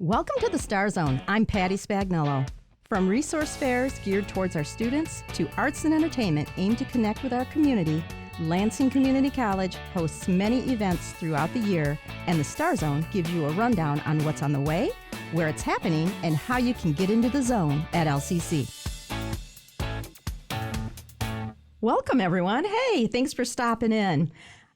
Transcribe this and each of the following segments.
Welcome to the Star Zone. I'm Patty Spagnolo. From resource fairs geared towards our students to arts and entertainment aimed to connect with our community, Lansing Community College hosts many events throughout the year, and the Star Zone gives you a rundown on what's on the way, where it's happening, and how you can get into the zone at LCC. Welcome, everyone. Hey, thanks for stopping in.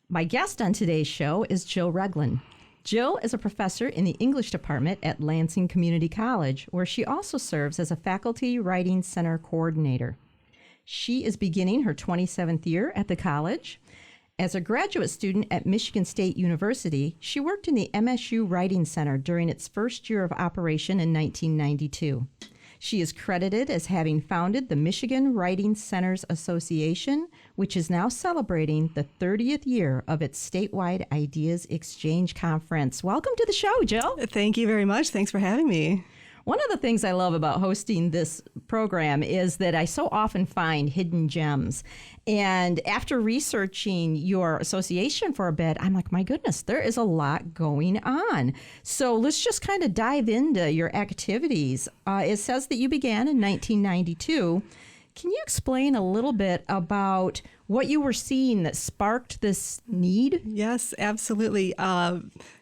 My guest on today's show is Jill Reglin. Jill is a professor in the English department at Lansing Community College, where she also serves as a faculty writing center coordinator. She is beginning her 27th year at the college. As a graduate student at Michigan State University, she worked in the MSU Writing Center during its first year of operation in 1992. She is credited as having founded the Michigan Writing Centers Association, which is now celebrating the 30th year of its statewide Ideas Exchange Conference. Welcome to the show, Jill. Thank you very much. Thanks for having me. One of the things I love about hosting this program is that I so often find hidden gems. And after researching your association for a bit, I'm like, my goodness, there is a lot going on. So let's just kind of dive into your activities. It says that you began in 1992. Can you explain a little bit about what you were seeing that sparked this need? Yes, absolutely.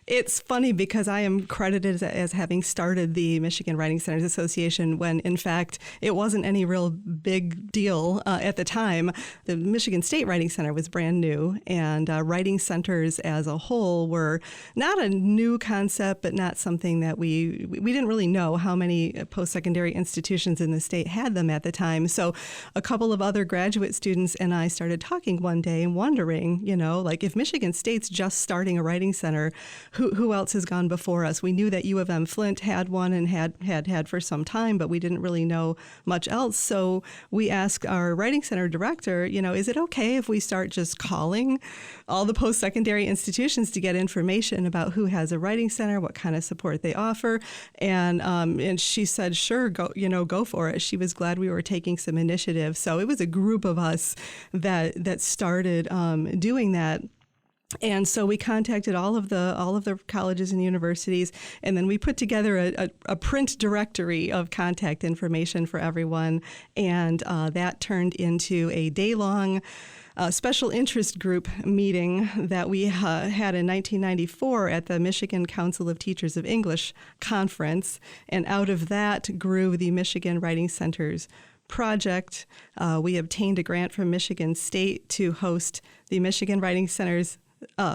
It's funny because I am credited as having started the Michigan Writing Centers Association when, in fact, it wasn't any real big deal at the time. The Michigan State Writing Center was brand new, and writing centers as a whole were not a new concept, but not something that we didn't really know how many post-secondary institutions in the state had them at the time. So a couple of other graduate students and I started talking one day and wondering, like if Michigan State's just starting a writing center, who else has gone before us? We knew that U of M Flint had one and had for some time, but we didn't really know much else. So we asked our writing center director, is it okay if we start just calling all the post-secondary institutions to get information about who has a writing center, what kind of support they offer? And she said, sure, go for it. She was glad we were taking some initiative. So it was a group of us that started doing that. And so we contacted all of the colleges and universities, and then we put together a print directory of contact information for everyone, and that turned into a day-long special interest group meeting that we had in 1994 at the Michigan Council of Teachers of English conference, and out of that grew the Michigan Writing Centers project. We obtained a grant from Michigan State to host the Michigan Writing Centers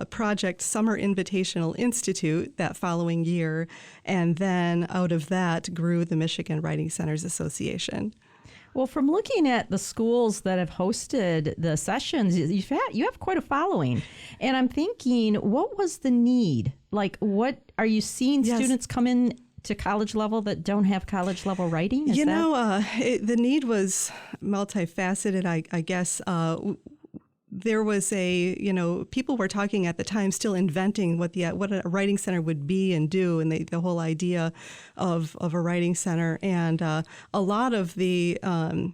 Project Summer Invitational Institute that following year, and then out of that grew the Michigan Writing Centers Association. Well, from looking at the schools that have hosted the sessions, you have quite a following. And I'm thinking, what was the need? Like, what are you seeing students come in to college level that don't have college level writing? The need was multifaceted, I guess. There was people were talking at the time, still inventing what a writing center would be and do, and the whole idea of a writing center. And a lot of the a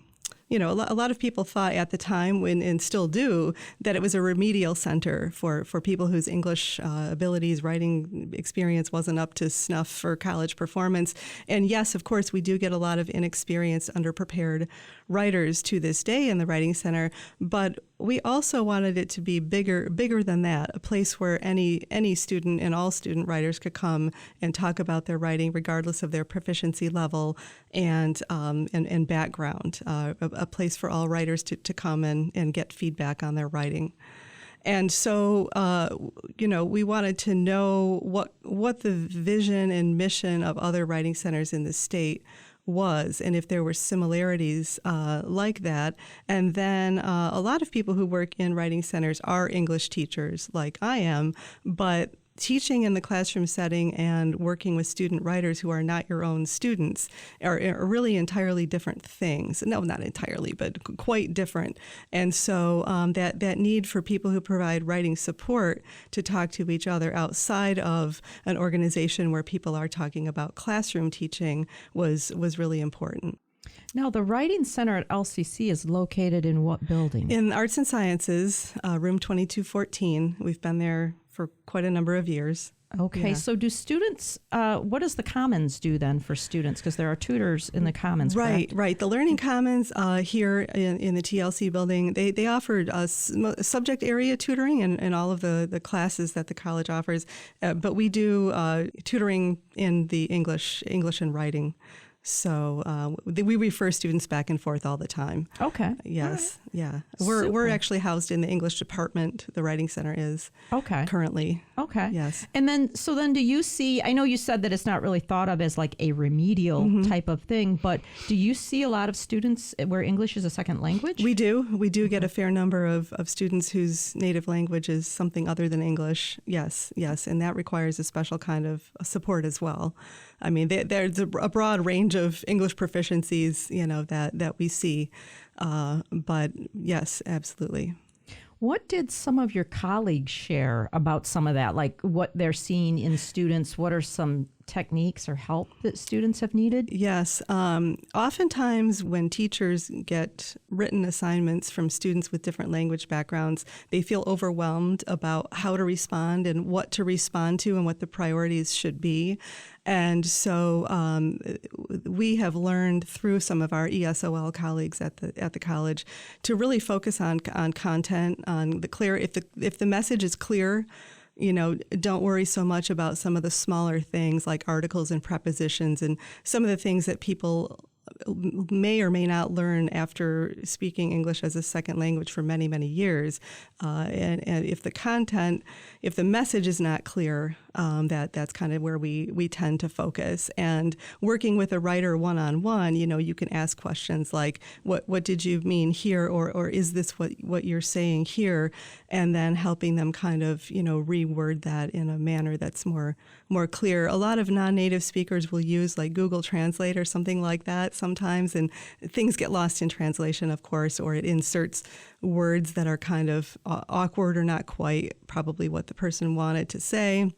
lot of people thought at the time, and still do, that it was a remedial center for people whose English abilities, writing experience wasn't up to snuff for college performance. And yes, of course, we do get a lot of inexperienced, underprepared writers to this day in the Writing Center, but we also wanted it to be bigger than that, a place where any student and all student writers could come and talk about their writing regardless of their proficiency level and background, a place for all writers to come and get feedback on their writing. And so, we wanted to know what the vision and mission of other writing centers in the state was, and if there were similarities like that. And then a lot of people who work in writing centers are English teachers, like I am, but teaching in the classroom setting and working with student writers who are not your own students are really entirely different things. No, not entirely, but quite different. And so that need for people who provide writing support to talk to each other outside of an organization where people are talking about classroom teaching was really important. Now, the Writing Center at LCC is located in what building? In Arts and Sciences, room 2214. We've been there for quite a number of years. Okay, Yeah. so do students, what does the Commons do then for students? Because there are tutors in the Commons, correct? Right. The Learning Commons here in the TLC building, they offered subject area tutoring in all of the classes that the college offers, but we do tutoring in the English and writing. So we refer students back and forth all the time. Okay. Yes. Right. Yeah. Super. We're actually housed in the English department. The Writing Center is currently. Okay. Yes. And then, do you see, I know you said that it's not really thought of as like a remedial type of thing, but do you see a lot of students where English is a second language? We do get a fair number of students whose native language is something other than English. Yes. And that requires a special kind of support as well. I mean, there's a broad range of English proficiencies, that we see. But yes, absolutely. What did some of your colleagues share about some of that? Like what they're seeing in students? What are some techniques or help that students have needed? Yes. Oftentimes when teachers get written assignments from students with different language backgrounds, they feel overwhelmed about how to respond and what to respond to and what the priorities should be. And so we have learned through some of our ESOL colleagues at the college to really focus on content, on the clear. If the message is clear, don't worry so much about some of the smaller things like articles and prepositions and some of the things that people may or may not learn after speaking English as a second language for many, many years. And if the message is not clear, that's kind of where we tend to focus. And working with a writer one-on-one, you can ask questions like, what did you mean here? Or is this what you're saying here? And then helping them kind of, reword that in a manner that's more clear. A lot of non-native speakers will use like Google Translate or something like that sometimes, and things get lost in translation, of course, or it inserts words that are kind of awkward or not quite probably what the person wanted to say.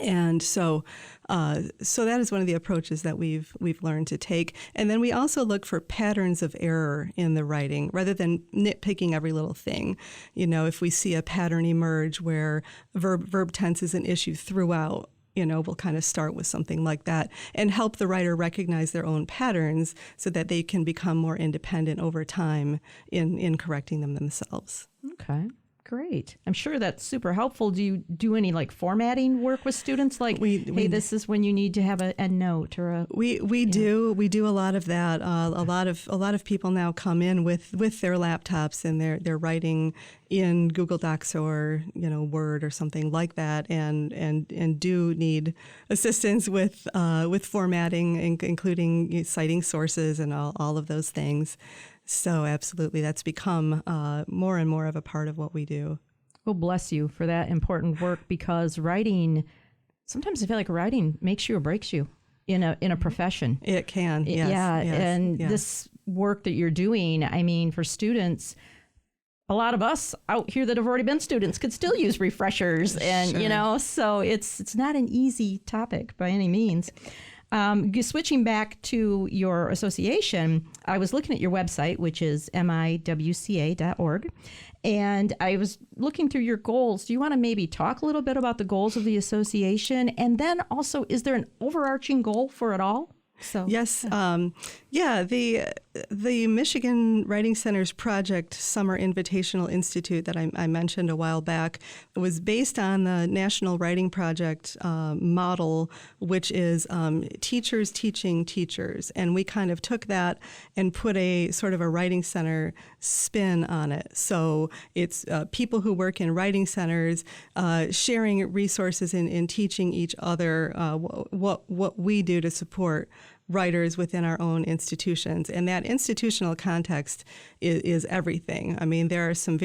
And so that is one of the approaches that we've learned to take. And then we also look for patterns of error in the writing rather than nitpicking every little thing. If we see a pattern emerge where verb tense is an issue throughout, we'll kind of start with something like that and help the writer recognize their own patterns so that they can become more independent over time in correcting them themselves. Okay. Great. I'm sure that's super helpful. Do you do any like formatting work with students? Like, hey, this is when you need to have a note or a. We do a lot of that. A lot of people now come in with their laptops and they're writing in Google Docs or Word or something like that, and do need assistance with formatting, including citing sources and all of those things. So absolutely, that's become more and more of a part of what we do. Well, bless you for that important work, because writing, sometimes I feel like writing makes you or breaks you in a profession. It can, yes. Yes. This work that you're doing, I mean, for students, a lot of us out here that have already been students could still use refreshers, and Sure. So it's not an easy topic by any means. Switching back to your association, I was looking at your website, which is MiWCA.org, and I was looking through your goals. Do you want to maybe talk a little bit about the goals of the association? And then also, is there an overarching goal for it all? So yes, the Michigan Writing Center's Project Summer Invitational Institute that I mentioned a while back was based on the National Writing Project model, which is teachers teaching teachers, and we kind of took that and put a sort of a writing center spin on it. So it's people who work in writing centers sharing resources and teaching each other what we do to support writers within our own institutions, and that institutional context is everything. I mean, there are some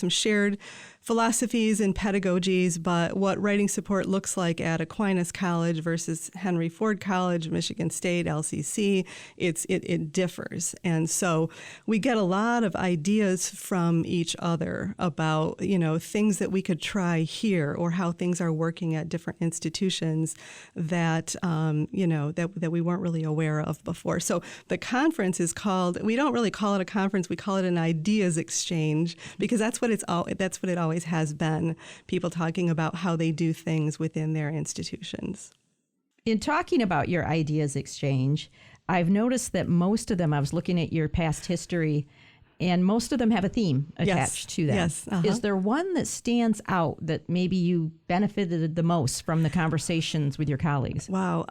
shared philosophies and pedagogies, but what writing support looks like at Aquinas College versus Henry Ford College, Michigan State, LCC, it differs. And so we get a lot of ideas from each other about, things that we could try here or how things are working at different institutions that, that we weren't really aware of before. So the conference is called, we don't really call it a conference, we call it an ideas exchange, because that's what it always always has been, people talking about how they do things within their institutions. In talking about your ideas exchange, I've noticed that most of them, I was looking at your past history, and most of them have a theme attached to them. Yes. Is there one that stands out that maybe you benefited the most from the conversations with your colleagues? Wow.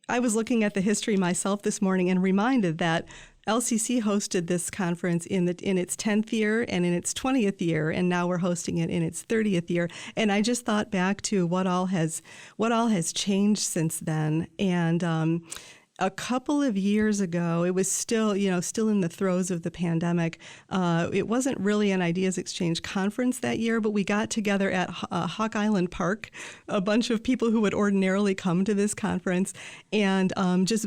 I was looking at the history myself this morning and reminded that LCC hosted this conference in its 10th year and in its 20th year, and now we're hosting it in its 30th year. And I just thought back to what all has changed since then. And a couple of years ago, it was still in the throes of the pandemic. It wasn't really an Ideas Exchange conference that year, but we got together at Hawk Island Park, a bunch of people who would ordinarily come to this conference, and just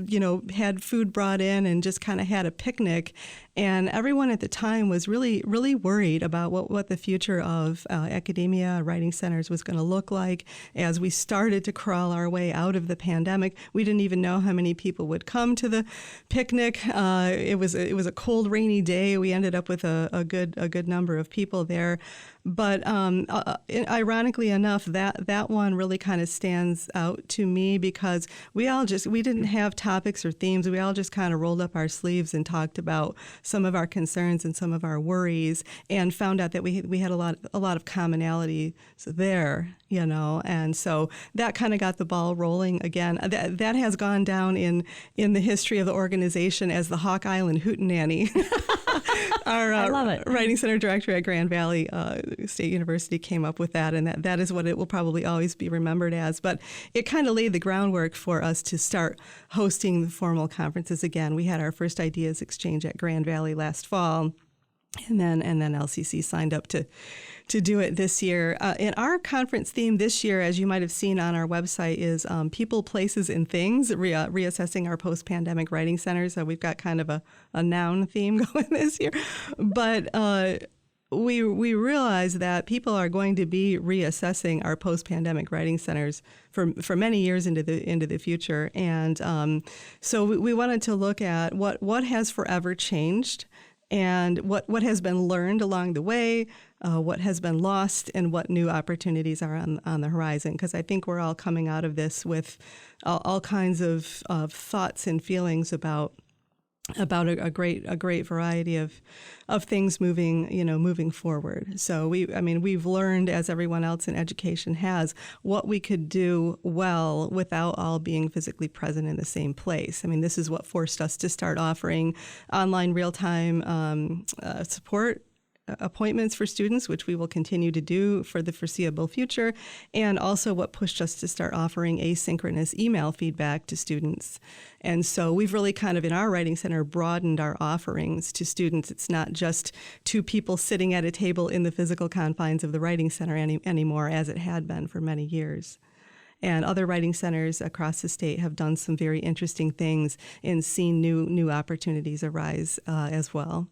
had food brought in and just kind of had a picnic. And everyone at the time was really, really worried about what the future of academia, writing centers was going to look like as we started to crawl our way out of the pandemic. We didn't even know how many people would come to the picnic. It was a cold, rainy day. We ended up with a good number of people there. But ironically enough, that one really kind of stands out to me because we didn't have topics or themes. We all just kind of rolled up our sleeves and talked about some of our concerns and some of our worries, and found out that we had a lot of commonality there, and so that kind of got the ball rolling again. That has gone down in the history of the organization as the Hawk Island Hootenanny. I love it. Writing Center director at Grand Valley State University came up with that, and that is what it will probably always be remembered as. But it kind of laid the groundwork for us to start hosting the formal conferences again. We had our first Ideas Exchange at Grand Valley last fall, and then LCC signed up to do it this year. And our conference theme this year, as you might have seen on our website, is People, Places, and Things, reassessing our post-pandemic writing centers. So we've got kind of a noun theme going this year. But we realize that people are going to be reassessing our post-pandemic writing centers for many years into the future. And so we wanted to look at what has forever changed, and what has been learned along the way, what has been lost, and what new opportunities are on the horizon. Because I think we're all coming out of this with all kinds of thoughts and feelings about a great variety of things moving forward. So we've learned, as everyone else in education has, what we could do well without all being physically present in the same place. This is what forced us to start offering online real-time support appointments for students, which we will continue to do for the foreseeable future, and also what pushed us to start offering asynchronous email feedback to students. And so we've really kind of, in our Writing Center, broadened our offerings to students. It's not just two people sitting at a table in the physical confines of the Writing Center anymore, as it had been for many years. And other writing centers across the state have done some very interesting things and seen new opportunities arise as well.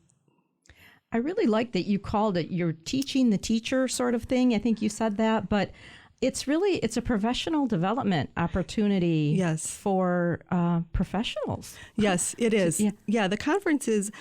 I really like that you called it your teaching the teacher sort of thing. I think you said that, but it's a professional development opportunity. Yes. For professionals. Yes, it is. Yeah, the conference is,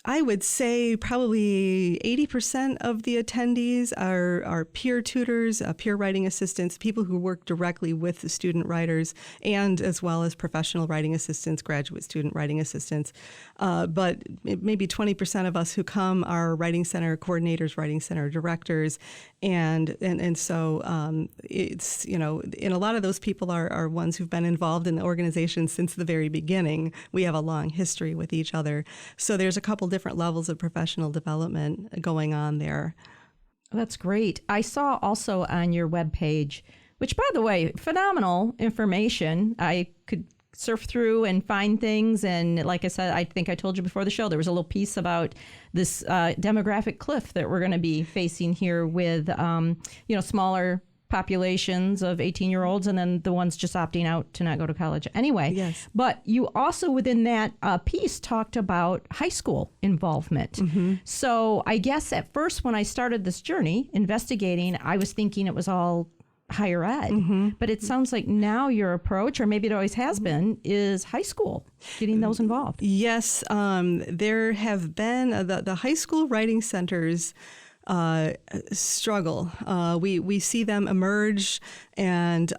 I would say probably 80% of the attendees are peer tutors, peer writing assistants, people who work directly with the student writers, and as well as professional writing assistants, graduate student writing assistants. But maybe 20% of us who come are writing center coordinators, writing center directors, and so it's, and a lot of those people are ones who've been involved in the organization since the very beginning. We have a long history with each other. So there's a couple different levels of professional development going on there. That's great. I saw also on your webpage, which, by the way, phenomenal information. I could surf through and find things. And like I said, I think I told you before the show, there was a little piece about this demographic cliff that we're going to be facing here with, smaller populations of 18-year-olds and then the ones just opting out to not go to college anyway. Yes. But you also within that piece talked about high school involvement. Mm-hmm. So I guess at first when I started this journey investigating, I was thinking it was all higher ed. Mm-hmm. But it sounds like now your approach, or maybe it always has been, is high school, getting those involved. Yes. There have been the high school writing centers struggle. We see them emerge and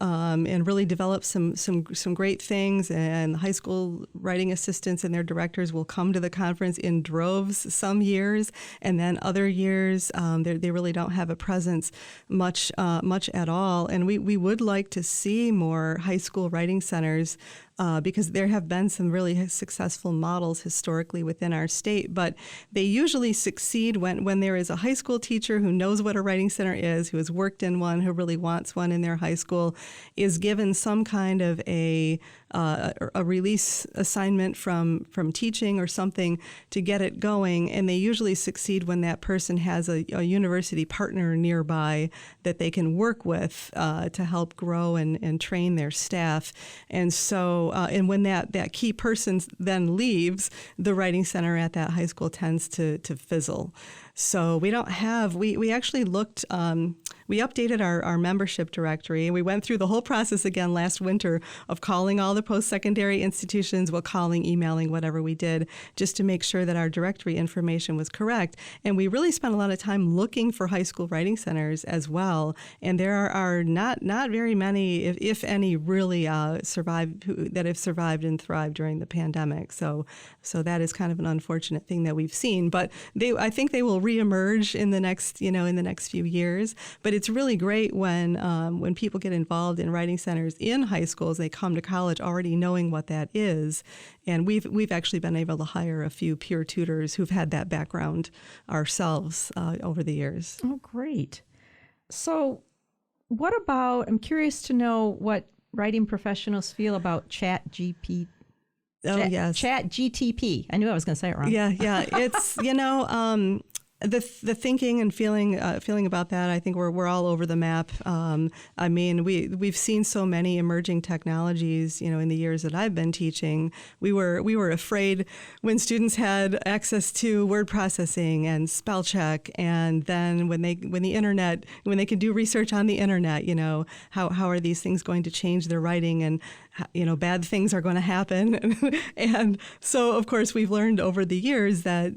really develop some great things. And high school writing assistants and their directors will come to the conference in droves some years, and then other years they really don't have a presence much at all. And we would like to see more high school writing centers. Because there have been some really successful models historically within our state, but they usually succeed when there is a high school teacher who knows what a writing center is, who has worked in one, who really wants one in their high school, is given some kind of a release assignment from teaching or something to get it going, and they usually succeed when that person has a university partner nearby that they can work with to help grow and train their staff. And so, and when that key person then leaves, the writing center at that high school tends to fizzle. So we don't have, we actually looked, we updated our membership directory, and we went through the whole process again last winter of calling all the post-secondary institutions, calling, emailing, whatever we did, just to make sure that our directory information was correct. And we really spent a lot of time looking for high school writing centers as well. And there are not very many, if any, really that have survived and thrived during the pandemic. So that is kind of an unfortunate thing that we've seen. But I think they will reemerge in the next few years. But it's really great when people get involved in writing centers in high schools. They come to college already knowing what that is, and we've actually been able to hire a few peer tutors who've had that background ourselves over the years. Oh, great! So, what about? I'm curious to know what writing professionals feel about ChatGPT. Oh, yes. ChatGTP. I knew I was going to say it wrong. Yeah. It's, the thinking and feeling about that, I think we're all over the map. I mean, we've seen so many emerging technologies, in the years that I've been teaching. We were afraid when students had access to word processing and spell check, and then when they could do research on the internet, how are these things going to change their writing, and bad things are going to happen. And so, of course, we've learned over the years that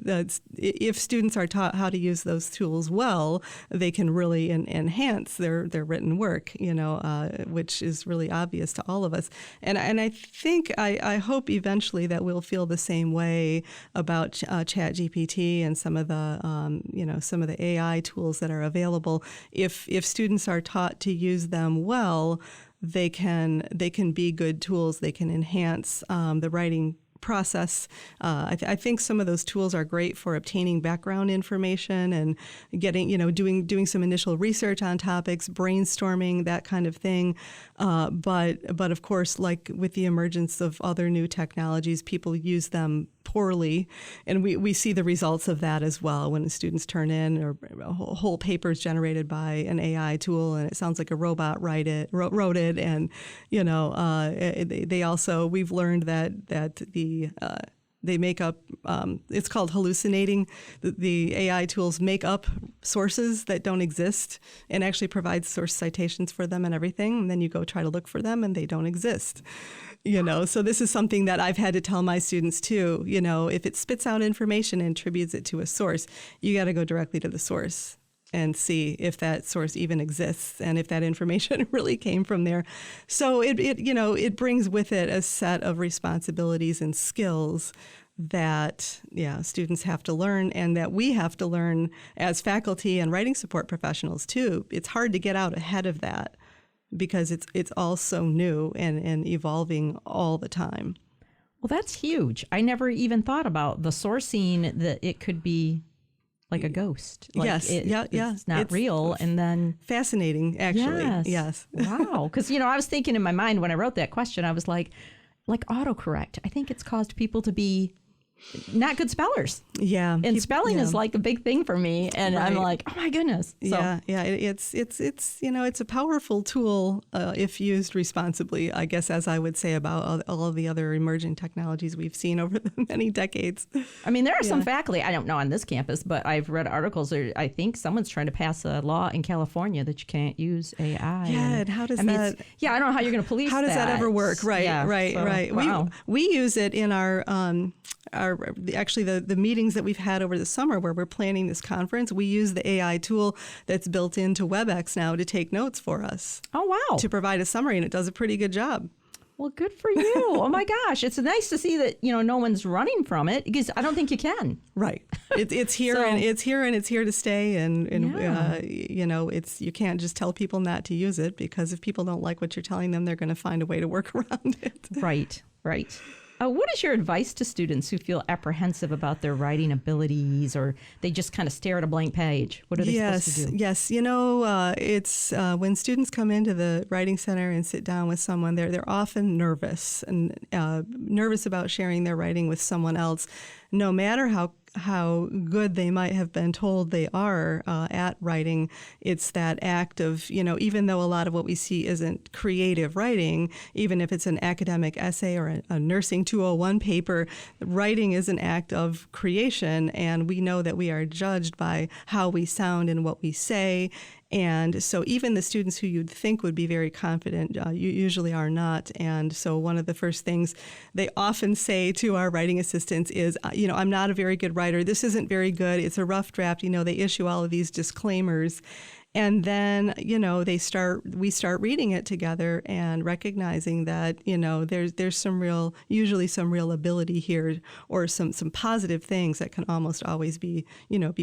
if students are taught how to use those tools well, they can really enhance their written work, which is really obvious to all of us. And I think, I hope eventually that we'll feel the same way about ChatGPT and some of the AI tools that are available. If students are taught to use them well, they can be good tools. They can enhance the writing process. I think some of those tools are great for obtaining background information and getting, doing some initial research on topics, brainstorming, that kind of thing. But of course, like with the emergence of other new technologies, people use them poorly, and we see the results of that as well when students turn in or whole papers generated by an AI tool, and it sounds like a robot wrote it, and they also, we've learned that they make up, it's called hallucinating. The AI tools make up sources that don't exist and actually provide source citations for them and everything. And then you go try to look for them and they don't exist. So this is something that I've had to tell my students too. If it spits out information and attributes it to a source, you got to go directly to the source and see if that source even exists and if that information really came from there. So it brings with it a set of responsibilities and skills that students have to learn, and that we have to learn as faculty and writing support professionals too. It's hard to get out ahead of that because it's all so new and evolving all the time. Well, that's huge. I never even thought about the sourcing, that it could be like a ghost. Yes. It's not real. And then fascinating, actually. Yes. Wow. Because, I was thinking in my mind when I wrote that question, I was like autocorrect. I think it's caused people to be not good spellers. Yeah. And spelling is like a big thing for me. And right. I'm like, oh my goodness. So. Yeah. It's it's a powerful tool if used responsibly, I guess, as I would say about all of the other emerging technologies we've seen over the many decades. I mean, there are some faculty, I don't know on this campus, but I've read articles. I think someone's trying to pass a law in California that you can't use AI. Yeah, and how does that? I don't know how you're going to police that. How does that ever work? Right, yeah, right. Wow. We use it in our the meetings that we've had over the summer where we're planning this conference, we use the AI tool that's built into WebEx now to take notes for us. Oh, wow. To provide a summary, and it does a pretty good job. Well, good for you. Oh, my gosh. It's nice to see that, no one's running from it, because I don't think you can. Right. It's here So, and it's here to stay. And Yeah. you can't just tell people not to use it, because if people don't like what you're telling them, they're going to find a way to work around it. Right. What is your advice to students who feel apprehensive about their writing abilities, or they just kind of stare at a blank page? What are they supposed to do? Yes. It's when students come into the Writing Center and sit down with someone, they're often nervous and nervous about sharing their writing with someone else, no matter how good they might have been told they are at writing. It's that act of, even though a lot of what we see isn't creative writing, even if it's an academic essay or a nursing 201 paper, writing is an act of creation, and we know that we are judged by how we sound and what we say. And so even the students who you'd think would be very confident usually are not. And so one of the first things they often say to our writing assistants is, I'm not a very good writer. This isn't very good. It's a rough draft. They issue all of these disclaimers. And then, we start reading it together and recognizing that, there's usually some real ability here, or some positive things that can almost always be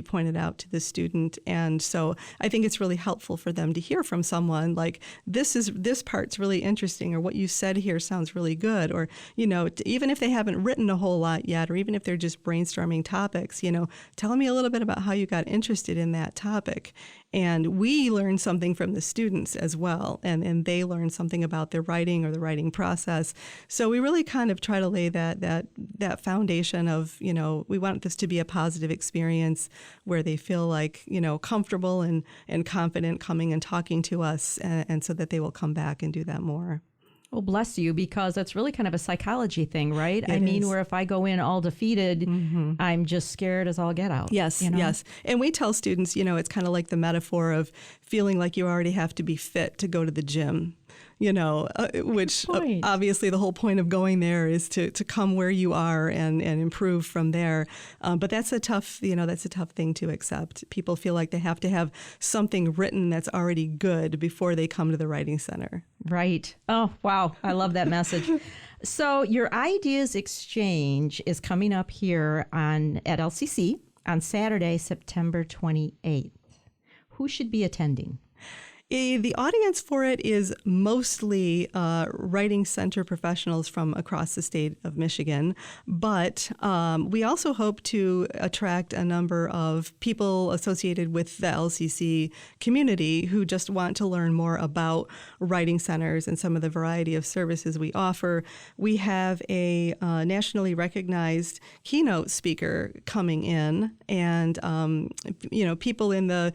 pointed out to the student. And so I think it's really helpful for them to hear from someone like, this part's really interesting, or what you said here sounds really good. Or, even if they haven't written a whole lot yet, or even if they're just brainstorming topics, tell me a little bit about how you got interested in that topic. And we learn something from the students as well, and they learn something about their writing or the writing process. So we really kind of try to lay that foundation of, we want this to be a positive experience where they feel like, comfortable and confident coming and talking to us, and so that they will come back and do that more. Well, bless you, because that's really kind of a psychology thing, right? It is. Where if I go in all defeated, Mm-hmm. I'm just scared as all get out. Yes, yes. And we tell students, it's kind of like the metaphor of feeling like you already have to be fit to go to the gym. Which obviously the whole point of going there is to come where you are and improve from there. But that's a tough thing to accept. People feel like they have to have something written that's already good before they come to the Writing Center. Right. Oh, wow. I love that message. So your Ideas Exchange is coming up here at LCC on Saturday, September 28th. Who should be attending? The audience for it is mostly Writing Center professionals from across the state of Michigan, but we also hope to attract a number of people associated with the LCC community who just want to learn more about writing centers and some of the variety of services we offer. We have a nationally recognized keynote speaker coming in, and people in the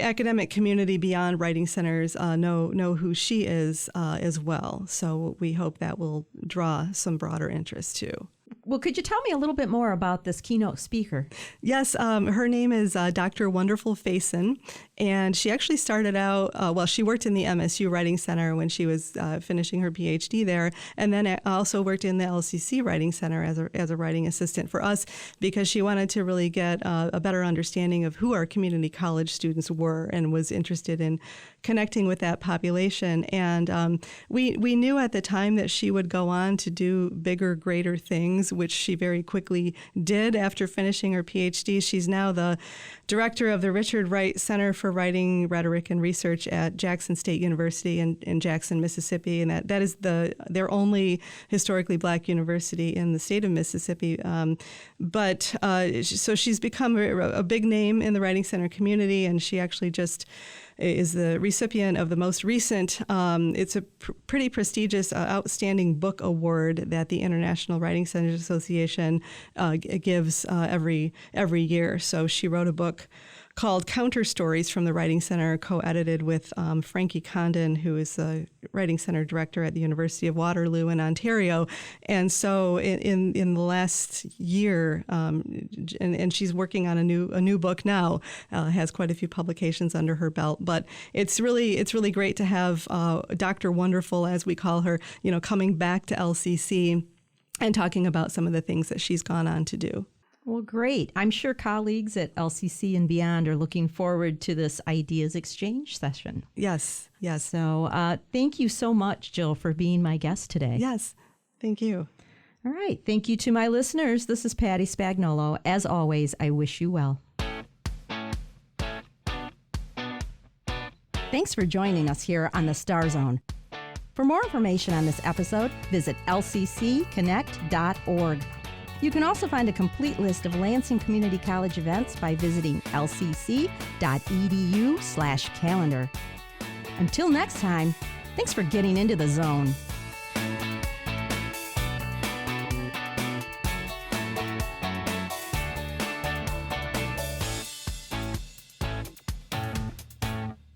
academic community beyond writing centers know who she is as well. So we hope that will draw some broader interest too. Well, could you tell me a little bit more about this keynote speaker? Yes, her name is Dr. Wonderful Faison, and she actually started out, she worked in the MSU Writing Center when she was finishing her PhD there, and then also worked in the LCC Writing Center as a writing assistant for us, because she wanted to really get a better understanding of who our community college students were, and was interested in connecting with that population. And we knew at the time that she would go on to do bigger, greater things, which she very quickly did after finishing her PhD. She's now the director of the Richard Wright Center for Writing, Rhetoric, and Research at Jackson State University in Jackson, Mississippi, and that is their only historically black university in the state of Mississippi. So she's become a big name in the Writing Center community, and she actually just is the recipient of the most recent, it's a pretty prestigious Outstanding Book Award that the International Writing Centers Association gives every year. So she wrote a book called Counter Stories from the Writing Center, co-edited with Frankie Condon, who is the Writing Center director at the University of Waterloo in Ontario. And so in the last year, and she's working on a new book now, has quite a few publications under her belt. But it's really great to have Dr. Wonderful, as we call her, coming back to LCC and talking about some of the things that she's gone on to do. Well, great. I'm sure colleagues at LCC and beyond are looking forward to this ideas exchange session. Yes, yes. So thank you so much, Jill, for being my guest today. Yes, thank you. All right. Thank you to my listeners. This is Patty Spagnolo. As always, I wish you well. Thanks for joining us here on the Star Zone. For more information on this episode, visit lccconnect.org. You can also find a complete list of Lansing Community College events by visiting lcc.edu/calendar. Until next time, thanks for getting into the zone.